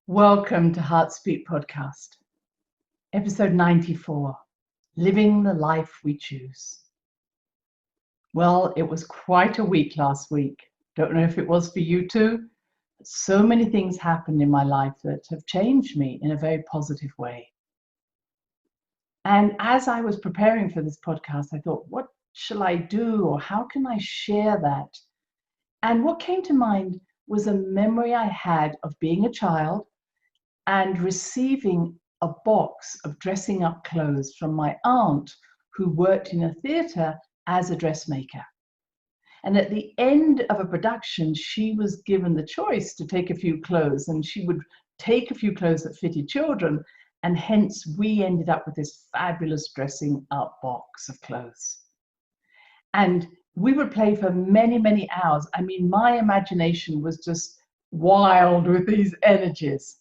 Welcome to Heartspeak Podcast, episode 94, Living the Life We Choose. Well, it was quite a week last week. Don't know if it was for you too, but so many things happened in my life that have changed me in a very positive way. And as I was preparing for this podcast, I thought, what shall I do, or how can I share that? And what came to mind was a memory I had of being a child and receiving a box of dressing up clothes from my aunt, who worked in a theatre as a dressmaker. And at the end of a production, she was given the choice to take a few clothes, and she would take a few clothes that fitted children, and hence we ended up with this fabulous dressing up box of clothes. And we would play for many, many hours. I mean, my imagination was just wild with these energies.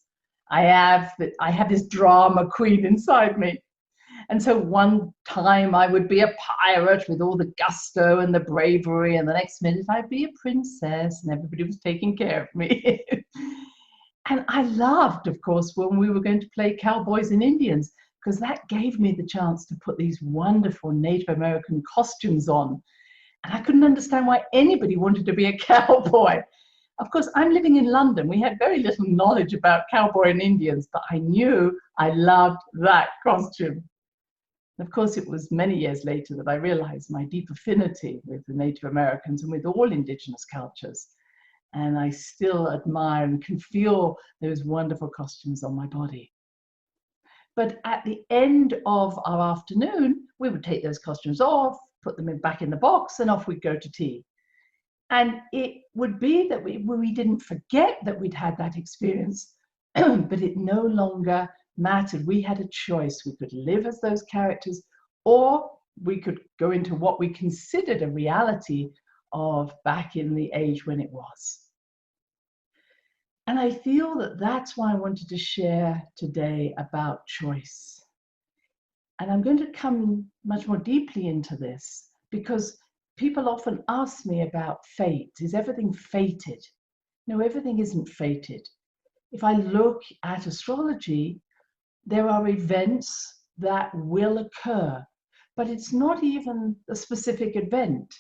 I have this drama queen inside me. And so one time I would be a pirate with all the gusto and the bravery, and the next minute I'd be a princess and everybody was taking care of me. And I loved, of course, when we were going to play cowboys and Indians, because that gave me the chance to put these wonderful Native American costumes on. And I couldn't understand why anybody wanted to be a cowboy. Of course, I'm living in London. We had very little knowledge about cowboy and Indians, but I knew I loved that costume. Of course, it was many years later that I realized my deep affinity with the Native Americans and with all indigenous cultures. And I still admire and can feel those wonderful costumes on my body. But at the end of our afternoon, we would take those costumes off, put them back in the box, and off we'd go to tea. And it would be that we didn't forget that we'd had that experience, but it no longer mattered. We had a choice. We could live as those characters, or we could go into what we considered a reality of back in the age when it was. And I feel that that's why I wanted to share today about choice. And I'm going to come much more deeply into this because people often ask me about fate. Is everything fated? No, everything isn't fated. If I look at astrology, there are events that will occur, but it's not even a specific event.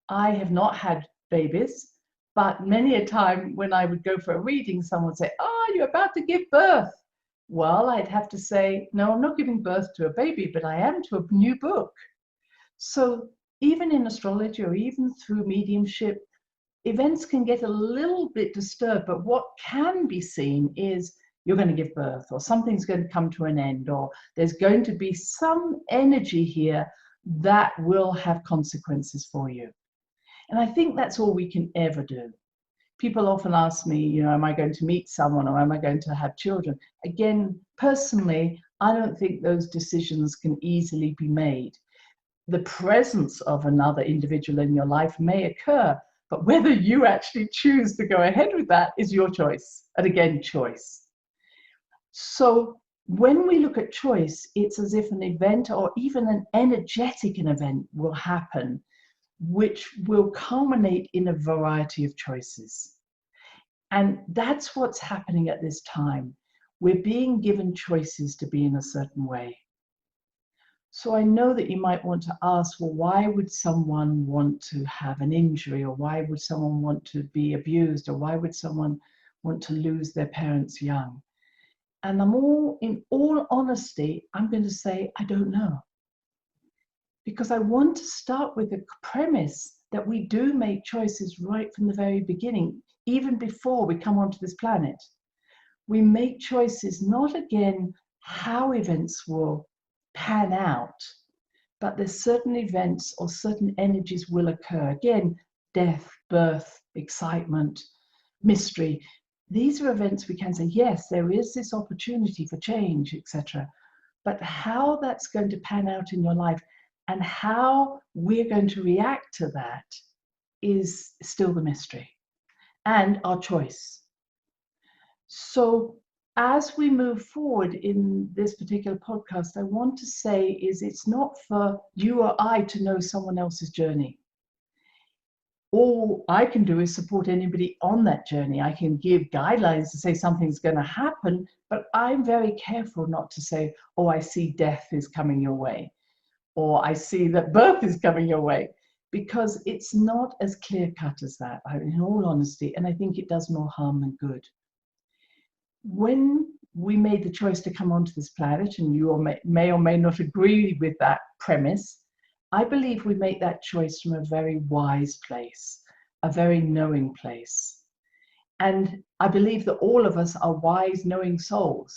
I have not had babies, but many a time when I would go for a reading, someone would say, you're about to give birth. Well, I'd have to say, no, I'm not giving birth to a baby, but I am to a new book. So even in astrology or even through mediumship, events can get a little bit disturbed, but what can be seen is you're going to give birth, or something's going to come to an end, or there's going to be some energy here that will have consequences for you. And I think that's all we can ever do. People often ask me, am I going to meet someone, or am I going to have children? Again, personally, I don't think those decisions can easily be made. The presence of another individual in your life may occur, but whether you actually choose to go ahead with that is your choice. And again, choice. So when we look at choice, it's as if an event or even an energetic event will happen, which will culminate in a variety of choices. And that's what's happening at this time. We're being given choices to be in a certain way. So I know that you might want to ask, well, why would someone want to have an injury, or why would someone want to be abused, or why would someone want to lose their parents young? And in all honesty, I'm going to say, I don't know. Because I want to start with the premise that we do make choices right from the very beginning, even before we come onto this planet. We make choices not again how events will pan out, but there's certain events or certain energies will occur. Again, death, birth, excitement, mystery. These are events we can say, yes, there is this opportunity for change, etc. But how that's going to pan out in your life and how we're going to react to that is still the mystery and our choice. So as we move forward in this particular podcast, I want to say is it's not for you or I to know someone else's journey. all I can do is support anybody on that journey. I can give guidelines to say something's going to happen, but I'm very careful not to say, oh, I see death is coming your way, or I see that birth is coming your way, because it's not as clear cut as that, in all honesty, and I think it does more harm than good. When we made the choice to come onto this planet, and you may or may not agree with that premise, I believe we make that choice from a very wise place, a very knowing place. And I believe that all of us are wise, knowing souls.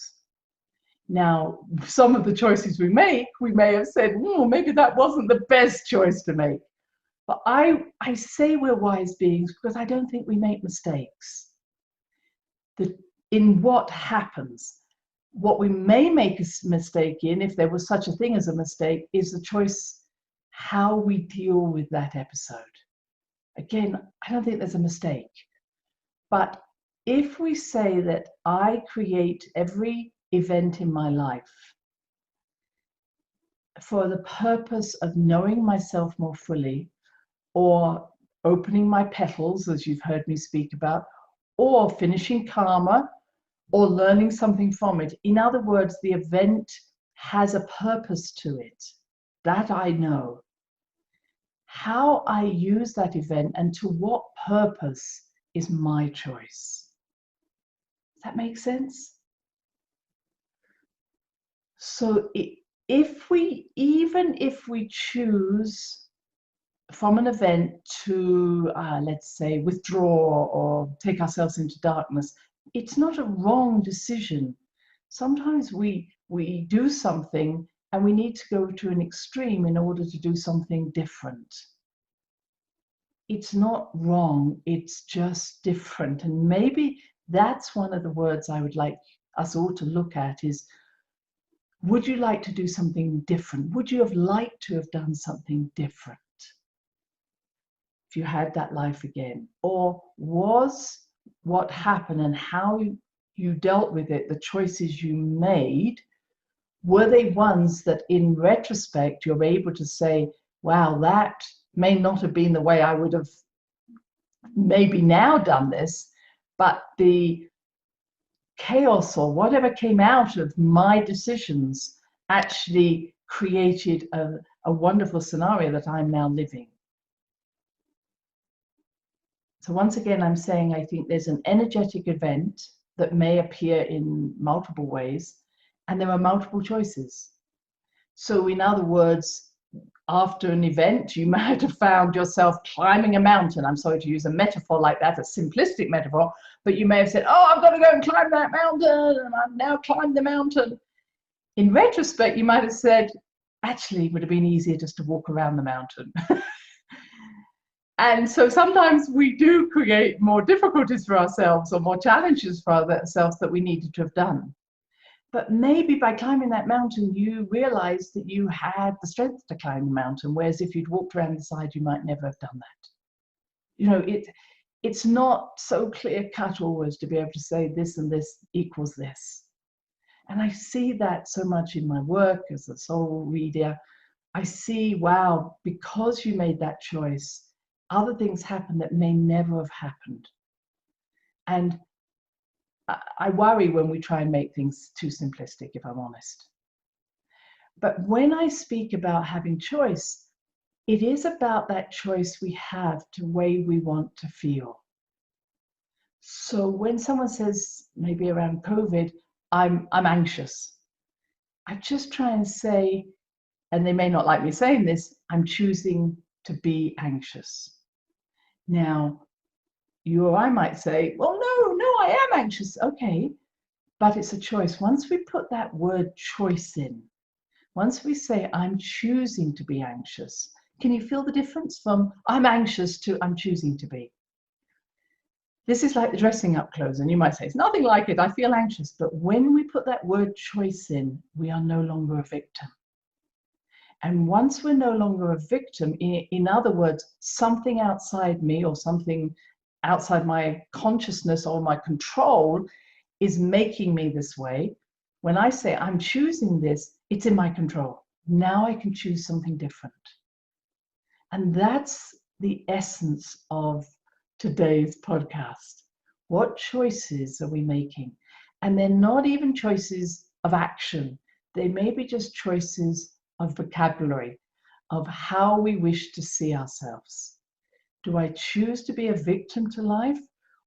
Now, some of the choices we make, we may have said, maybe that wasn't the best choice to make. But I say we're wise beings because I don't think we make mistakes. In what happens, what we may make a mistake in, if there was such a thing as a mistake, is the choice how we deal with that episode. Again, I don't think there's a mistake. But if we say that I create every event in my life for the purpose of knowing myself more fully, or opening my petals, as you've heard me speak about, or finishing karma, or learning something from it. In other words, the event has a purpose to it. That I know. How I use that event and to what purpose is my choice. Does that make sense? So even if we choose from an event to, let's say, withdraw or take ourselves into darkness, it's not a wrong decision. Sometimes we do something and we need to go to an extreme in order to do something different. It's not wrong, it's just different. And maybe that's one of the words I would like us all to look at is, would you like to do something different? Would you have liked to have done something different if you had that life again? Or was what happened and how you dealt with it, the choices you made, were they ones that in retrospect you're able to say, wow, that may not have been the way I would have maybe now done this, but the chaos or whatever came out of my decisions actually created a wonderful scenario that I'm now living. So once again, I'm saying I think there's an energetic event that may appear in multiple ways, and there are multiple choices. So in other words, after an event, you might have found yourself climbing a mountain. I'm sorry to use a metaphor like that, a simplistic metaphor, but you may have said, oh, I've got to go and climb that mountain, and I've now climbed the mountain. In retrospect, you might have said, actually, it would have been easier just to walk around the mountain. And so sometimes we do create more difficulties for ourselves or more challenges for ourselves that we needed to have done. But maybe by climbing that mountain, you realized that you had the strength to climb the mountain, whereas if you'd walked around the side, you might never have done that. You know, it's not so clear cut always to be able to say this and this equals this. And I see that so much in my work as a soul reader. I see, wow, because you made that choice, other things happen that may never have happened. And I worry when we try and make things too simplistic, if I'm honest. But when I speak about having choice, it is about that choice we have to the way we want to feel. So when someone says, maybe around COVID, I'm anxious, I just try and say, and they may not like me saying this, I'm choosing to be anxious. Now, you or I might say, well, no, I am anxious. Okay, but it's a choice. Once we put that word choice in, once we say, I'm choosing to be anxious, can you feel the difference from I'm anxious to I'm choosing to be? This is like the dressing up clothes, and you might say, it's nothing like it, I feel anxious. But when we put that word choice in, we are no longer a victim. And once we're no longer a victim, in other words, something outside me or something outside my consciousness or my control is making me this way. When I say I'm choosing this, it's in my control. Now I can choose something different. And that's the essence of today's podcast. What choices are we making? And they're not even choices of action. They may be just choices of vocabulary, of how we wish to see ourselves. Do I choose to be a victim to life,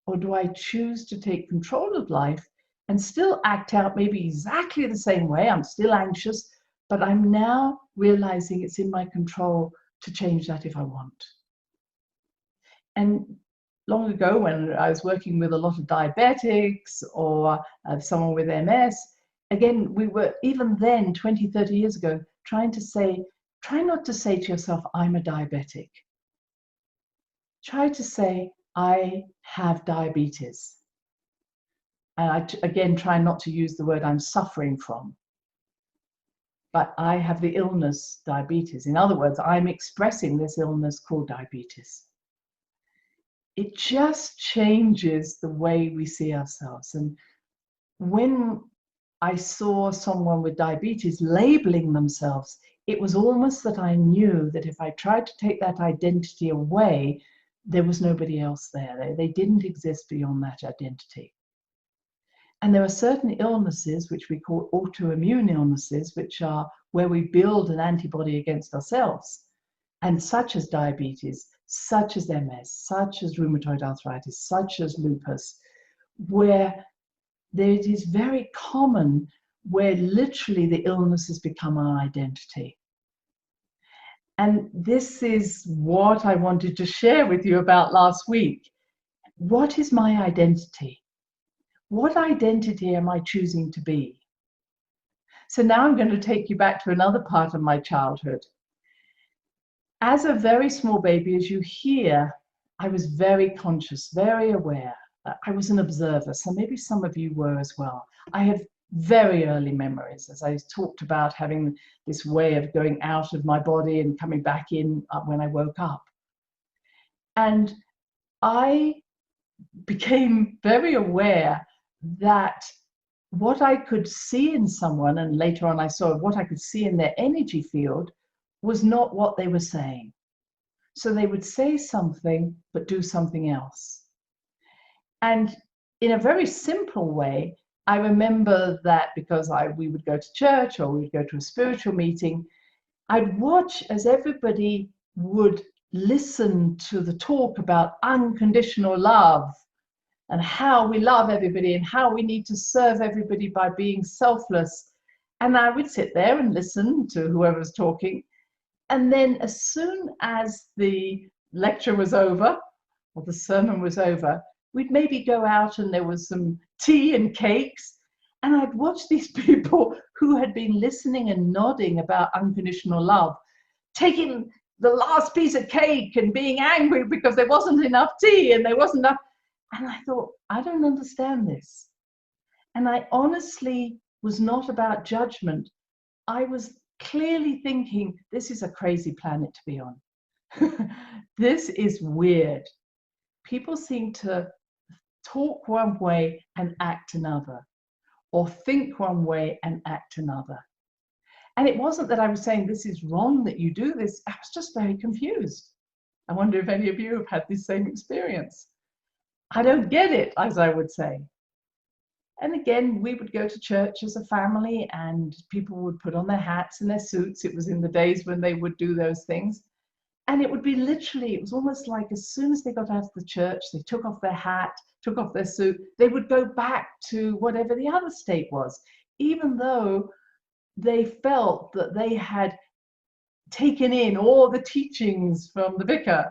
or do I choose to take control of life and still act out maybe exactly the same way? I'm still anxious, but I'm now realizing it's in my control to change that if I want. And long ago, when I was working with a lot of diabetics or someone with MS, again, we were, even then, 20, 30 years ago, try not to say to yourself, I'm a diabetic. Try to say, I have diabetes. And I, again, try not to use the word I'm suffering from. But I have the illness, diabetes. In other words, I'm expressing this illness called diabetes. It just changes the way we see ourselves. And when I saw someone with diabetes labeling themselves, it was almost that I knew that if I tried to take that identity away, there was nobody else there. They didn't exist beyond that identity. And there are certain illnesses, which we call autoimmune illnesses, which are where we build an antibody against ourselves, and such as diabetes, such as MS, such as rheumatoid arthritis, such as lupus, where it is very common, where literally the illness has become our identity. And this is what I wanted to share with you about last week. What is my identity? What identity am I choosing to be? So now I'm going to take you back to another part of my childhood. As a very small baby, as you hear, I was very conscious, very aware. I was an observer, so maybe some of you were as well. I have very early memories, as I talked about, having this way of going out of my body and coming back in when I woke up. And I became very aware that what I could see in someone, and later on I saw what I could see in their energy field, was not what they were saying. So they would say something, but do something else. And in a very simple way, I remember that because we would go to church or we would go to a spiritual meeting, I'd watch as everybody would listen to the talk about unconditional love and how we love everybody and how we need to serve everybody by being selfless. And I would sit there and listen to whoever was talking. And then as soon as the lecture was over or the sermon was over, we'd maybe go out and there was some tea and cakes. And I'd watch these people who had been listening and nodding about unconditional love, taking the last piece of cake and being angry because there wasn't enough tea and there wasn't enough. And I thought, I don't understand this. And I honestly was not about judgment. I was clearly thinking, this is a crazy planet to be on. This is weird. People seem to talk one way and act another, or think one way and act another. And it wasn't that I was saying this is wrong that you do this. I was just very confused. I wonder if any of you have had this same experience. I don't get it, as I would say. And again, we would go to church as a family and people would put on their hats and their suits. It was in the days when they would do those things. And it would be literally, it was almost like as soon as they got out of the church, they took off their hat, took off their suit, they would go back to whatever the other state was, even though they felt that they had taken in all the teachings from the vicar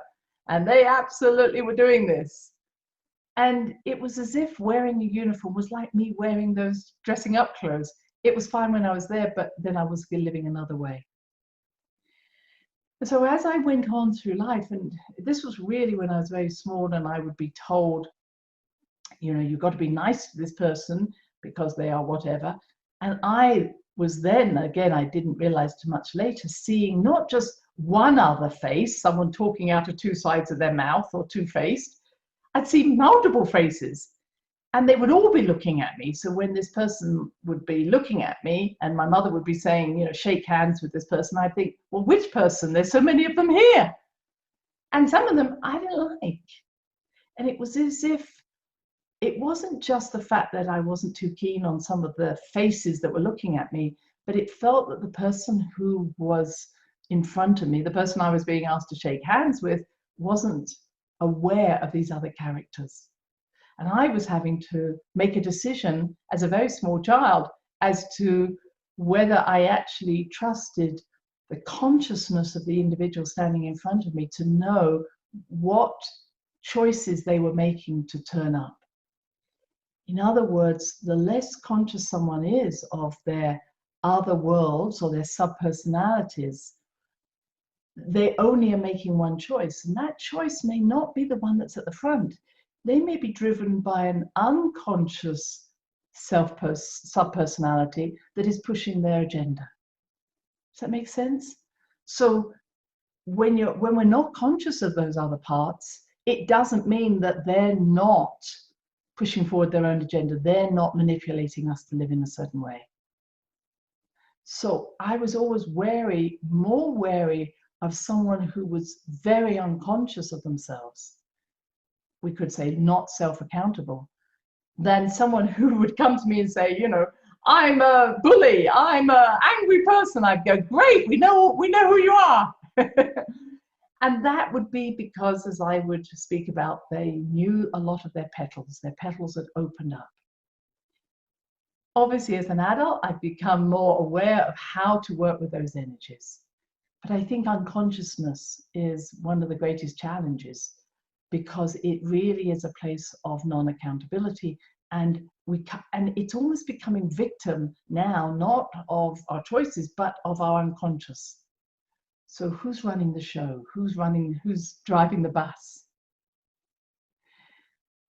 and they absolutely were doing this. And it was as if wearing a uniform was like me wearing those dressing up clothes. It was fine when I was there, but then I was living another way. And so as I went on through life, and this was really when I was very small and I would be told, you know, you've got to be nice to this person because they are whatever. And I was then, again, I didn't realize too much later, seeing not just one other face, someone talking out of two sides of their mouth or two-faced, I'd see multiple faces and they would all be looking at me. So when this person would be looking at me and my mother would be saying, you know, shake hands with this person, I'd think, well, which person? There's so many of them here. And some of them I didn't like. And it was as if it wasn't just the fact that I wasn't too keen on some of the faces that were looking at me, but it felt that the person who was in front of me, the person I was being asked to shake hands with, wasn't aware of these other characters. And I was having to make a decision as a very small child as to whether I actually trusted the consciousness of the individual standing in front of me to know what choices they were making to turn up. In other words, the less conscious someone is of their other worlds or their subpersonalities, they only are making one choice. And that choice may not be the one that's at the front. They may be driven by an unconscious subpersonality that is pushing their agenda. Does that make sense? So when we're not conscious of those other parts, it doesn't mean that they're not pushing forward their own agenda. They're not manipulating us to live in a certain way. So I was always more wary of someone who was very unconscious of themselves. We could say not self-accountable, than someone who would come to me and say, you know, I'm a bully, I'm an angry person. I'd go, great, we know who you are. And that would be because, as I would speak about, they knew a lot of their petals had opened up. Obviously, as an adult, I've become more aware of how to work with those energies. But I think unconsciousness is one of the greatest challenges, because it really is a place of non-accountability, and it's almost becoming victim now, not of our choices, but of our unconscious. So who's running the show? Who's driving the bus?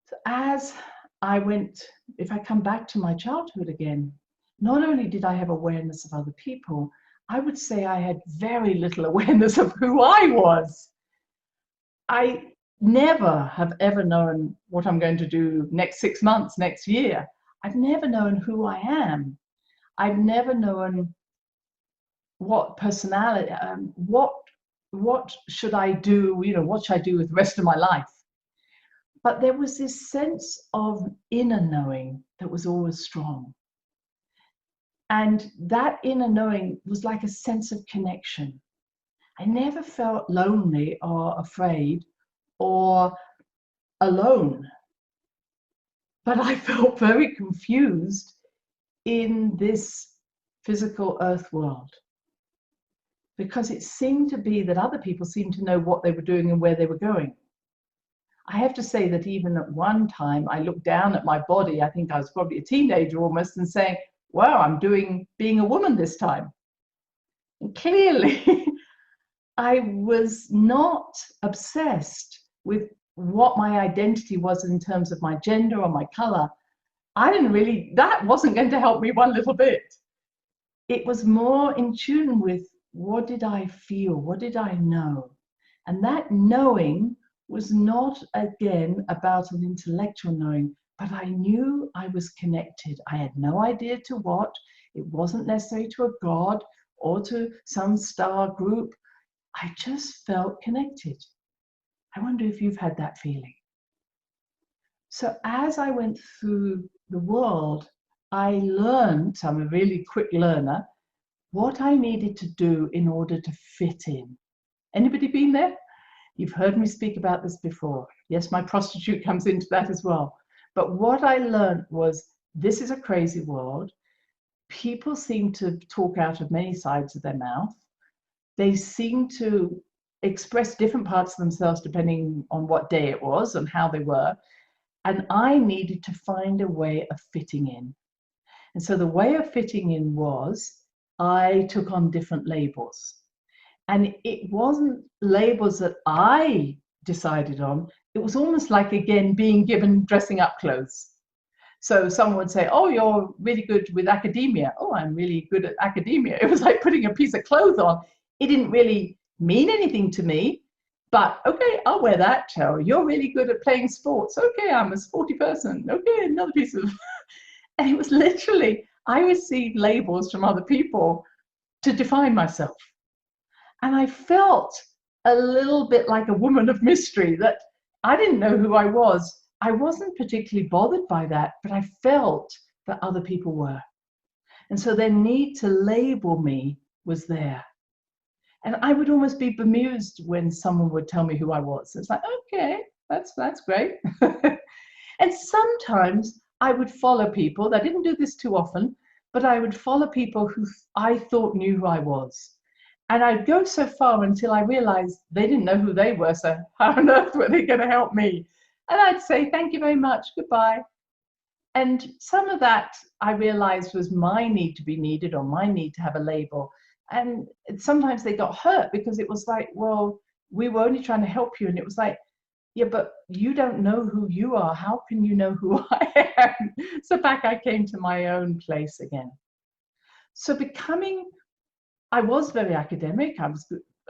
So as I went, if I come back to my childhood again, not only did I have awareness of other people, I would say I had very little awareness of who I was. I never have ever known what I'm going to do next 6 months, next year. I've never known who I am. I've never known what personality, what should I do, you know, what should I do with the rest of my life? But there was this sense of inner knowing that was always strong. And that inner knowing was like a sense of connection. I never felt lonely or afraid or alone, but I felt very confused in this physical earth world, because it seemed to be that other people seemed to know what they were doing and where they were going. I have to say that even at one time I looked down at my body, I think I was probably a teenager almost, and saying, wow, I'm being a woman this time. And clearly I was not obsessed with what my identity was in terms of my gender or my color. That wasn't going to help me one little bit. It was more in tune with, what did I feel? What did I know? And that knowing was not, again, about an intellectual knowing, but I knew I was connected. I had no idea to what. It wasn't necessary to a god or to some star group. I just felt connected. I wonder if you've had that feeling. So as I went through the world, I learned, I'm a really quick learner, what I needed to do in order to fit in. Anybody been there? You've heard me speak about this before. Yes, my prostitute comes into that as well. But what I learned was, this is a crazy world. People seem to talk out of many sides of their mouth. They seem to express different parts of themselves depending on what day it was and how they were. And I needed to find a way of fitting in. And so the way of fitting in was, I took on different labels. And it wasn't labels that I decided on. It was almost like, again, being given dressing up clothes. So someone would say, oh, you're really good with academia. Oh, I'm really good at academia. It was like putting a piece of clothes on. It didn't really mean anything to me, but okay, I'll wear that. Oh, you're really good at playing sports. Okay, I'm a sporty person. Okay, another piece of, and it was literally, I received labels from other people to define myself. And I felt a little bit like a woman of mystery, that I didn't know who I was. I wasn't particularly bothered by that, but I felt that other people were. And so their need to label me was there. And I would almost be bemused when someone would tell me who I was. It's like, okay, that's great. And sometimes I would follow people. I didn't do this too often, but I would follow people who I thought knew who I was. And I'd go so far until I realized they didn't know who they were. So how on earth were they going to help me? And I'd say, thank you very much, goodbye. And some of that I realized was my need to be needed, or my need to have a label. And sometimes they got hurt because it was like, well, we were only trying to help you. And it was like, yeah, but you don't know who you are. How can you know who I am? So back I came to my own place again. So I was very academic.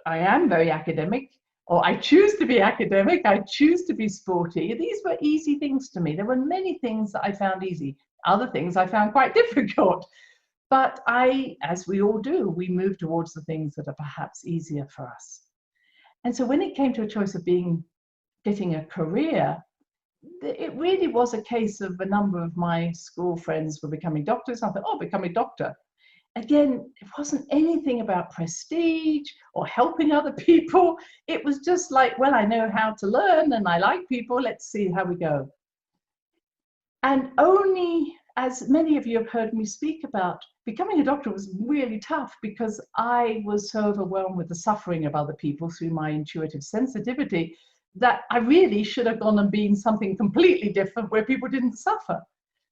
I am very academic, or I choose to be academic. I choose to be sporty. These were easy things to me. There were many things that I found easy. Other things I found quite difficult. But as we all do, we move towards the things that are perhaps easier for us. And so when it came to a choice of getting a career, it really was a case of a number of my school friends were becoming doctors. I thought, oh, become a doctor. Again, it wasn't anything about prestige or helping other people. It was just like, well, I know how to learn and I like people. Let's see how we go. And only, as many of you have heard me speak about, becoming a doctor was really tough because I was so overwhelmed with the suffering of other people through my intuitive sensitivity that I really should have gone and been something completely different where people didn't suffer.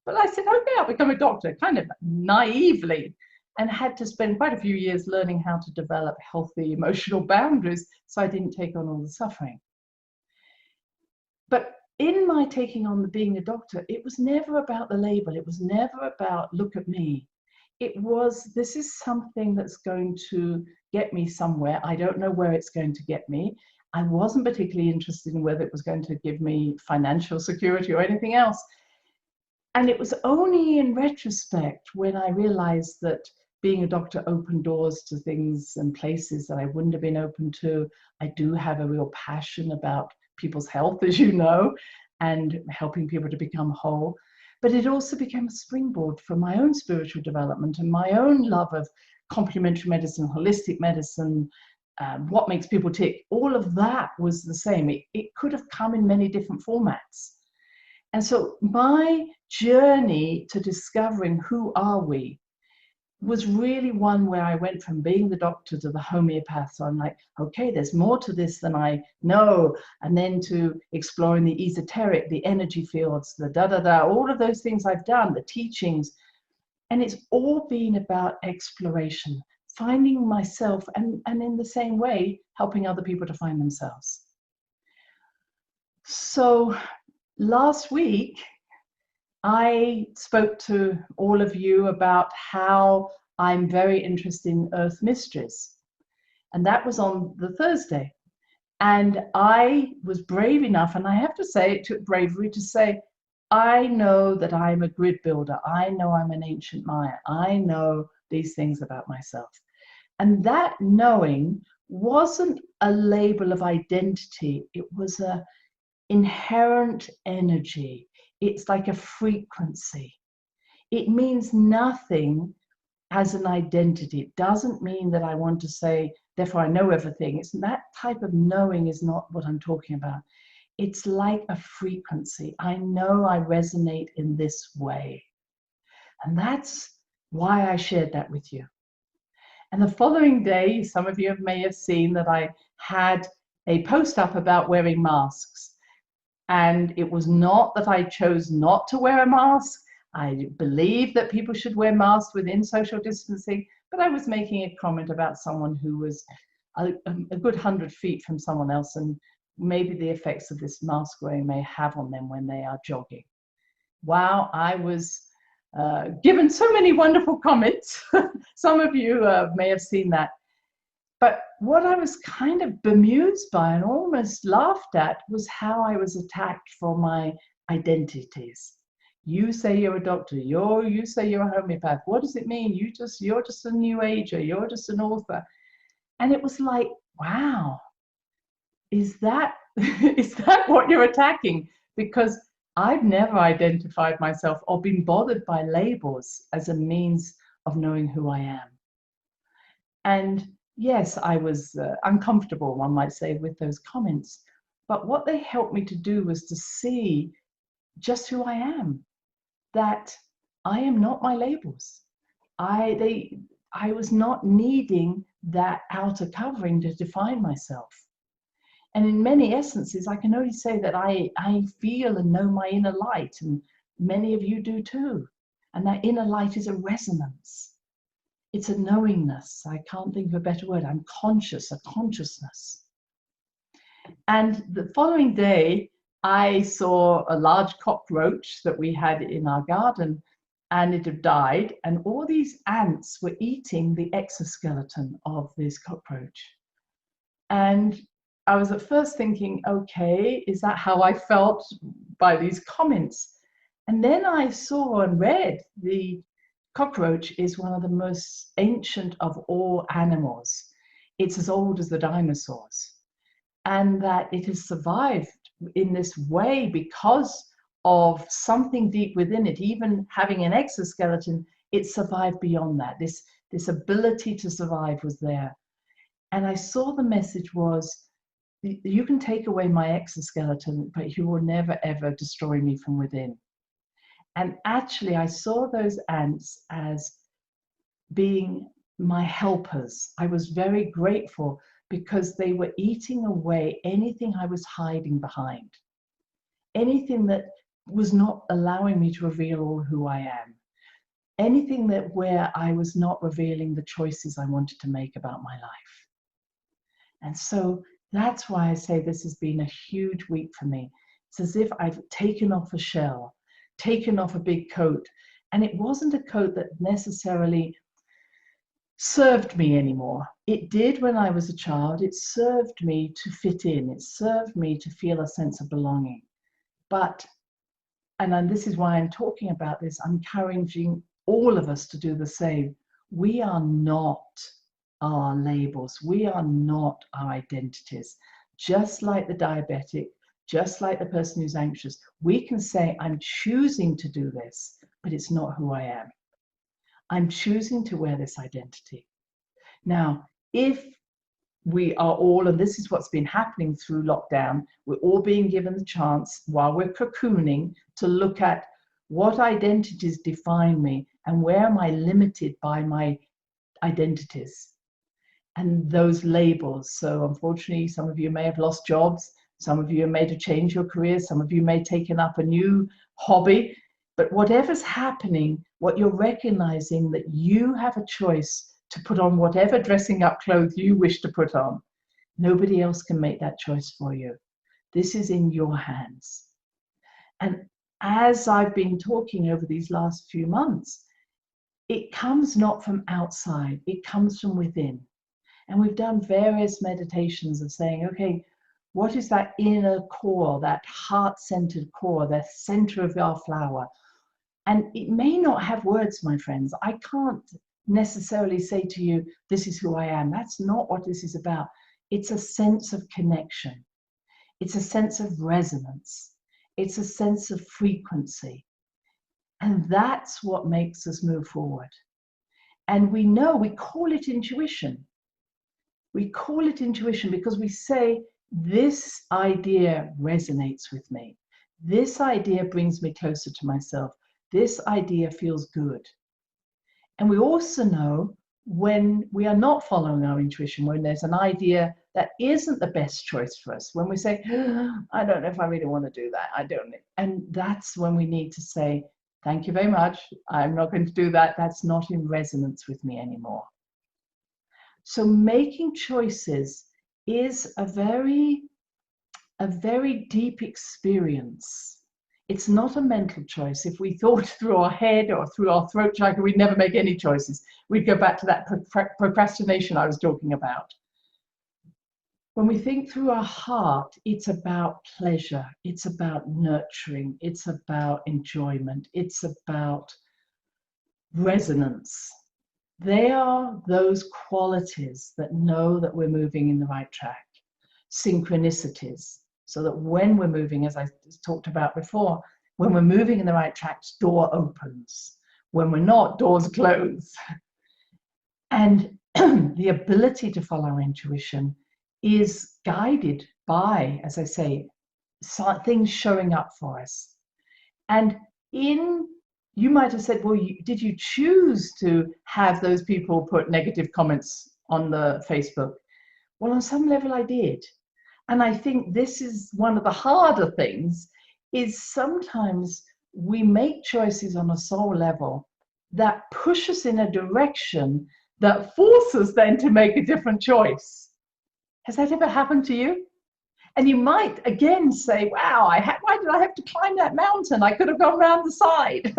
But I said, okay, I'll become a doctor, kind of naively, and had to spend quite a few years learning how to develop healthy emotional boundaries so I didn't take on all the suffering. But in my taking on the being a doctor, it was never about the label. It was never about, look at me. It was, this is something that's going to get me somewhere. I don't know where it's going to get me. I wasn't particularly interested in whether it was going to give me financial security or anything else. And it was only in retrospect when I realized that being a doctor opened doors to things and places that I wouldn't have been open to. I do have a real passion about people's health, as you know, and helping people to become whole. But it also became a springboard for my own spiritual development and my own love of complementary medicine, holistic medicine, what makes people tick. All of that was the same. It could have come in many different formats. And so my journey to discovering who are we was really one where I went from being the doctor to the homeopath. So I'm like, okay, there's more to this than I know. And then to exploring the esoteric, the energy fields, the da-da-da, all of those things I've done, the teachings. And it's all been about exploration, finding myself, and in the same way, helping other people to find themselves. So last week, I spoke to all of you about how I'm very interested in Earth mysteries. And that was on the Thursday. And I was brave enough, and I have to say, it took bravery to say, I know that I'm a grid builder. I know I'm an ancient Maya. I know these things about myself. And that knowing wasn't a label of identity. It was an inherent energy. It's like a frequency. It means nothing as an identity. It doesn't mean that I want to say, therefore I know everything. It's that type of knowing is not what I'm talking about. It's like a frequency. I know I resonate in this way. And that's why I shared that with you. And the following day, some of you may have seen that I had a post up about wearing masks. And it was not that I chose not to wear a mask. I believe that people should wear masks within social distancing, but I was making a comment about someone who was a good 100 feet from someone else, and maybe the effects of this mask wearing may have on them when they are jogging. Wow, I was given so many wonderful comments. Some of you may have seen that. But what I was kind of bemused by and almost laughed at was how I was attacked for my identities. You say you're a doctor, you say you're a homeopath. What does it mean? You're just a new ager, you're just an author. And it was like, wow, is that is that what you're attacking? Because I've never identified myself or been bothered by labels as a means of knowing who I am. And yes, I was uncomfortable, one might say, with those comments. But what they helped me to do was to see just who I am, that I am not my labels. I was not needing that outer covering to define myself. And in many essences, I can only say that I feel and know my inner light, and many of you do too. And that inner light is a resonance. It's a knowingness. I can't think of a better word. I'm conscious, a consciousness. And the following day, I saw a large cockroach that we had in our garden, and it had died. And all these ants were eating the exoskeleton of this cockroach. And I was at first thinking, okay, is that how I felt by these comments? And then I saw and read the cockroach is one of the most ancient of all animals. It's as old as the dinosaurs. And that it has survived in this way because of something deep within it. Even having an exoskeleton, it survived beyond that. This ability to survive was there. And I saw the message was, you can take away my exoskeleton, but you will never, ever destroy me from within. And actually, I saw those ants as being my helpers. I was very grateful because they were eating away anything I was hiding behind, anything that was not allowing me to reveal all who I am, anything that where I was not revealing the choices I wanted to make about my life. And so that's why I say this has been a huge week for me. It's as if I've taken off a shell, taken off a big coat, and it wasn't a coat that necessarily served me anymore. It did when I was a child. It served me to fit in. It served me to feel a sense of belonging. But, and this is why I'm talking about this, I'm encouraging all of us to do the same. We are not our labels. We are not our identities. Just like the diabetic, just like the person who's anxious, we can say, I'm choosing to do this, but it's not who I am. I'm choosing to wear this identity. Now, if we are all, and this is what's been happening through lockdown, we're all being given the chance while we're cocooning to look at what identities define me and where am I limited by my identities and those labels. So unfortunately, some of you may have lost jobs. Some of you may have changed your career. Some of you may have taken up a new hobby. But whatever's happening, what you're recognizing that you have a choice to put on whatever dressing up clothes you wish to put on. Nobody else can make that choice for you. This is in your hands. And as I've been talking over these last few months, it comes not from outside, it comes from within. And we've done various meditations of saying, okay, what is that inner core, that heart-centered core, the center of our flower? And it may not have words, my friends. I can't necessarily say to you, this is who I am. That's not what this is about. It's a sense of connection. It's a sense of resonance. It's a sense of frequency. And that's what makes us move forward. And we know, we call it intuition. We call it intuition because we say, this idea resonates with me. This idea brings me closer to myself. This idea feels good. And we also know when we are not following our intuition, when there's an idea that isn't the best choice for us, when we say, I don't know if I really want to do that, I don't know. And that's when we need to say, thank you very much, I'm not going to do that, that's not in resonance with me anymore. So making choices is a very deep experience. It's not a mental choice. If we thought through our head or through our throat chakra, we'd never make any choices. We'd go back to that procrastination I was talking about. When we think through our heart, it's about pleasure. It's about nurturing. It's about enjoyment. It's about resonance. They are those qualities that know that we're moving in the right track. synchronicities, so that when we're moving, as I talked about before, when we're moving in the right tracks, door opens. When we're not, doors close. And the ability to follow our intuition is guided by, as I say, things showing up for us. And you might have said, well, did you choose to have those people put negative comments on the Facebook? Well, on some level I did. And I think this is one of the harder things, is sometimes we make choices on a soul level that push us in a direction that forces us then to make a different choice. Has that ever happened to you? And you might again say, wow, why did I have to climb that mountain? I could have gone around the side.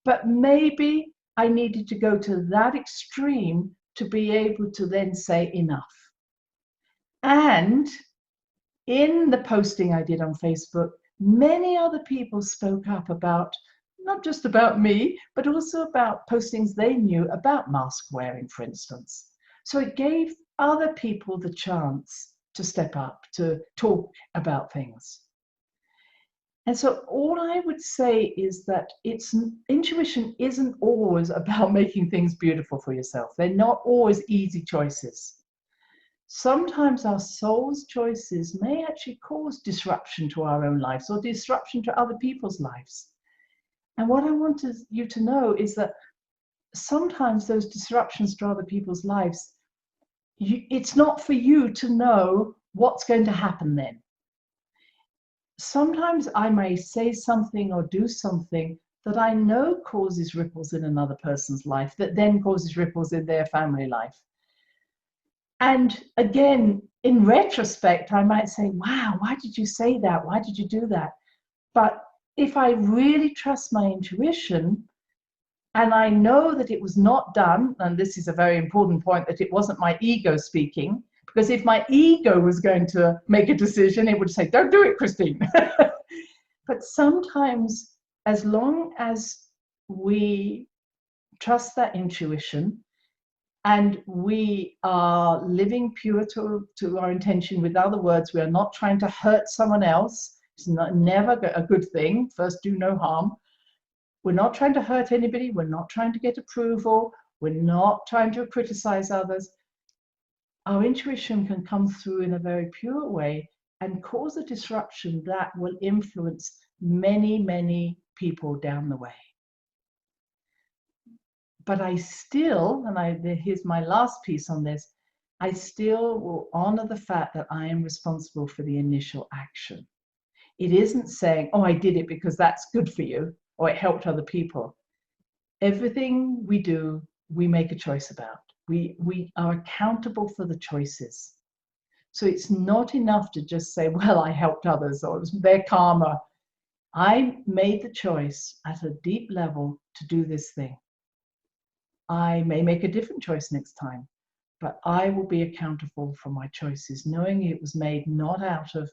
But maybe I needed to go to that extreme to be able to then say enough. And in the posting I did on Facebook, many other people spoke up about, not just about me, but also about postings they knew about mask wearing, for instance. So it gave other people the chance to step up, to talk about things. And so all I would say is that intuition isn't always about making things beautiful for yourself. They're not always easy choices. Sometimes our soul's choices may actually cause disruption to our own lives or disruption to other people's lives. And what I want you to know is that sometimes those disruptions to other people's lives, it's not for you to know what's going to happen then. Sometimes I may say something or do something that I know causes ripples in another person's life, that then causes ripples in their family life. And again, in retrospect, I might say, wow, why did you say that? Why did you do that? But if I really trust my intuition, and I know that it was not done, and this is a very important point, that it wasn't my ego speaking, because if my ego was going to make a decision, it would say, don't do it, Christine. But sometimes, as long as we trust that intuition and we are living pure to our intention, with other words, we are not trying to hurt someone else. It's never a good thing. First, do no harm. We're not trying to hurt anybody. We're not trying to get approval. We're not trying to criticize others. Our intuition can come through in a very pure way and cause a disruption that will influence many, many people down the way. But I still, and here's my last piece on this, I still will honor the fact that I am responsible for the initial action. It isn't saying, oh, I did it because that's good for you, or it helped other people. Everything we do, we make a choice about. We are accountable for the choices. So it's not enough to just say, well, I helped others, or it was their karma. I made the choice at a deep level to do this thing. I may make a different choice next time, but I will be accountable for my choices, knowing it was made not out of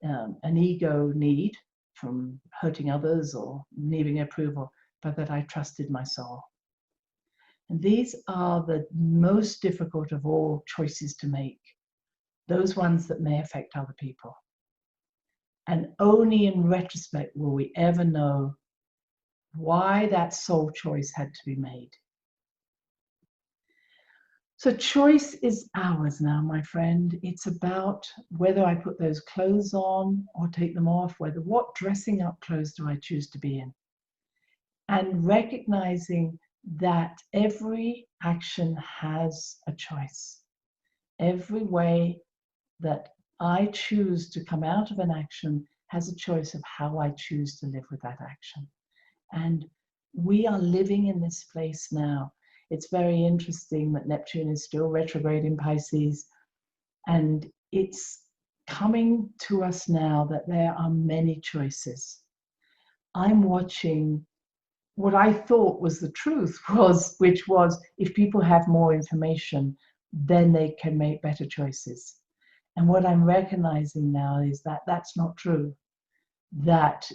an ego need from hurting others or needing approval, but that I trusted my soul. And these are the most difficult of all choices to make, those ones that may affect other people. And only in retrospect will we ever know why that soul choice had to be made. So choice is ours now, my friend. It's about whether I put those clothes on or take them off, what dressing up clothes do I choose to be in? And recognizing that every action has a choice. Every way that I choose to come out of an action has a choice of how I choose to live with that action. And we are living in this place now. It's very interesting that Neptune is still retrograde in Pisces, and it's coming to us now that there are many choices. I'm watching what I thought was the truth, which was if people have more information, then they can make better choices. And what I'm recognizing now is that that's not true. That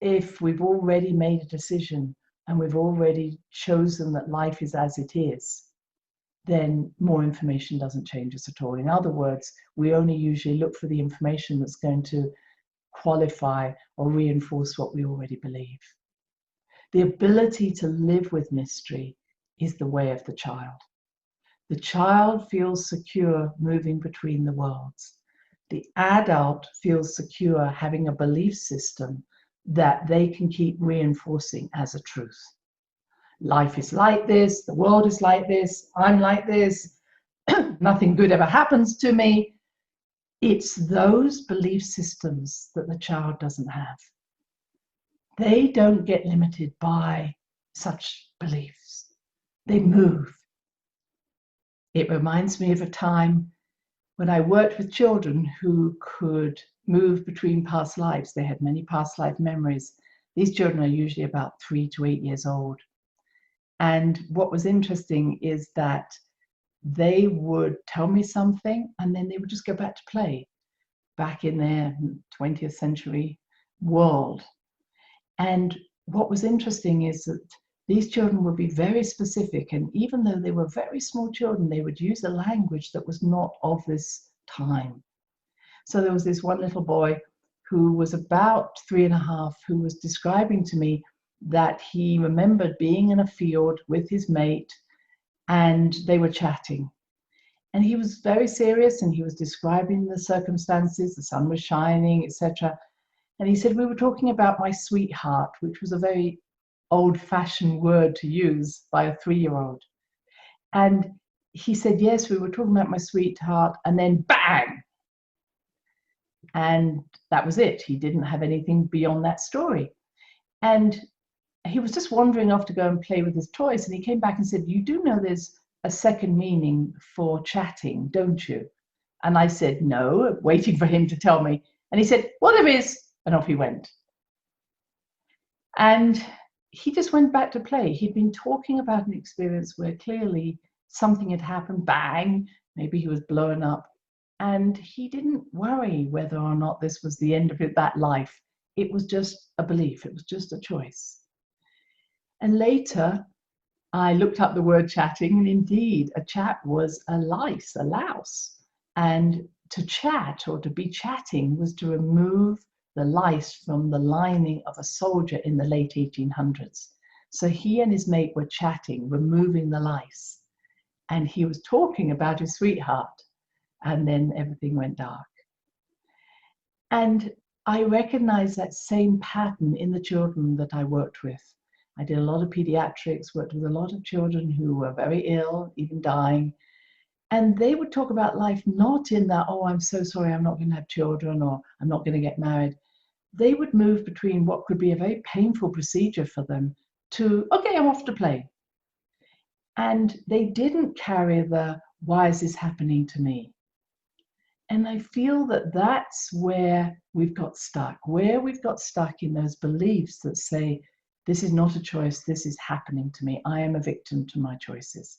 if we've already made a decision and we've already chosen that life is as it is, then more information doesn't change us at all. In other words, we only usually look for the information that's going to qualify or reinforce what we already believe. The ability to live with mystery is the way of the child. The child feels secure moving between the worlds. The adult feels secure having a belief system that they can keep reinforcing as a truth. Life is like this, the world is like this, I'm like this, nothing good ever happens to me. It's those belief systems that the child doesn't have. They don't get limited by such beliefs. They move. It reminds me of a time when I worked with children who could move between past lives. They had many past life memories. These children are usually about 3 to 8 years old. And what was interesting is that they would tell me something and then they would just go back to play back in their 20th century world. And what was interesting is that these children would be very specific, and even though they were very small children, they would use a language that was not of this time. So there was this one little boy who was about 3.5 who was describing to me that he remembered being in a field with his mate and they were chatting. And he was very serious and he was describing the circumstances, the sun was shining, etc. And he said, we were talking about my sweetheart, which was a very old-fashioned word to use by a 3-year-old. And he said, yes, we were talking about my sweetheart, and then bang! And that was it. He didn't have anything beyond that story. And he was just wandering off to go and play with his toys, and he came back and said, you do know there's a second meaning for chatting, don't you? And I said, no, waiting for him to tell me. And he said, well, there is, and off he went. And he just went back to play. He'd been talking about an experience where clearly something had happened, bang, maybe he was blown up, and he didn't worry whether or not this was the end of that life. It was just a belief, it was just a choice. And later, I looked up the word chatting, and indeed, a chat was a lice, a louse. And to chat or to be chatting was to remove the lice from the lining of a soldier in the late 1800s. So he and his mate were chatting, removing the lice. And he was talking about his sweetheart. And then everything went dark. And I recognized that same pattern in the children that I worked with. I did a lot of pediatrics, worked with a lot of children who were very ill, even dying. And they would talk about life not in that, oh, I'm so sorry, I'm not going to have children, or I'm not going to get married. They would move between what could be a very painful procedure for them to, okay, I'm off to play. And they didn't carry the, why is this happening to me? And I feel that that's where we've got stuck in those beliefs that say, this is not a choice, this is happening to me. I am a victim to my choices.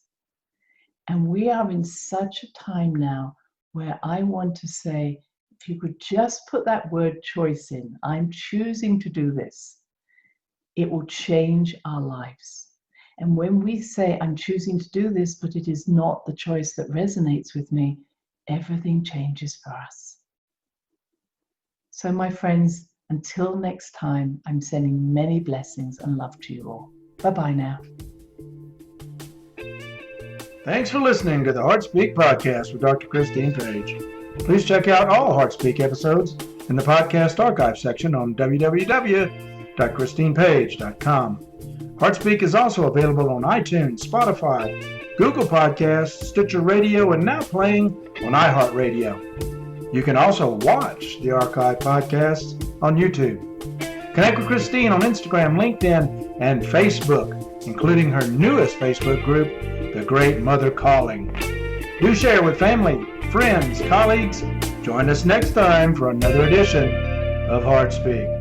And we are in such a time now where I want to say, if you could just put that word choice in, I'm choosing to do this, it will change our lives. And when we say, I'm choosing to do this, but it is not the choice that resonates with me, everything changes for us. So my friends, until next time, I'm sending many blessings and love to you all. Bye-bye now. Thanks for listening to the HeartSpeak podcast with Dr. Christine Page. Please check out all HeartSpeak episodes in the podcast archive section on www.christinepage.com. HeartSpeak is also available on iTunes, Spotify, Google Podcasts, Sticher Radio, and now playing on iHeart Radio. You can also watch the archive podcasts on YouTube. Connect with Christine on Instagram, LinkedIn, and Facebook, including her newest Facebook group, The Great Mother Calling. Do share with family, friends, colleagues. Join us next time for another edition of HeartSpeak.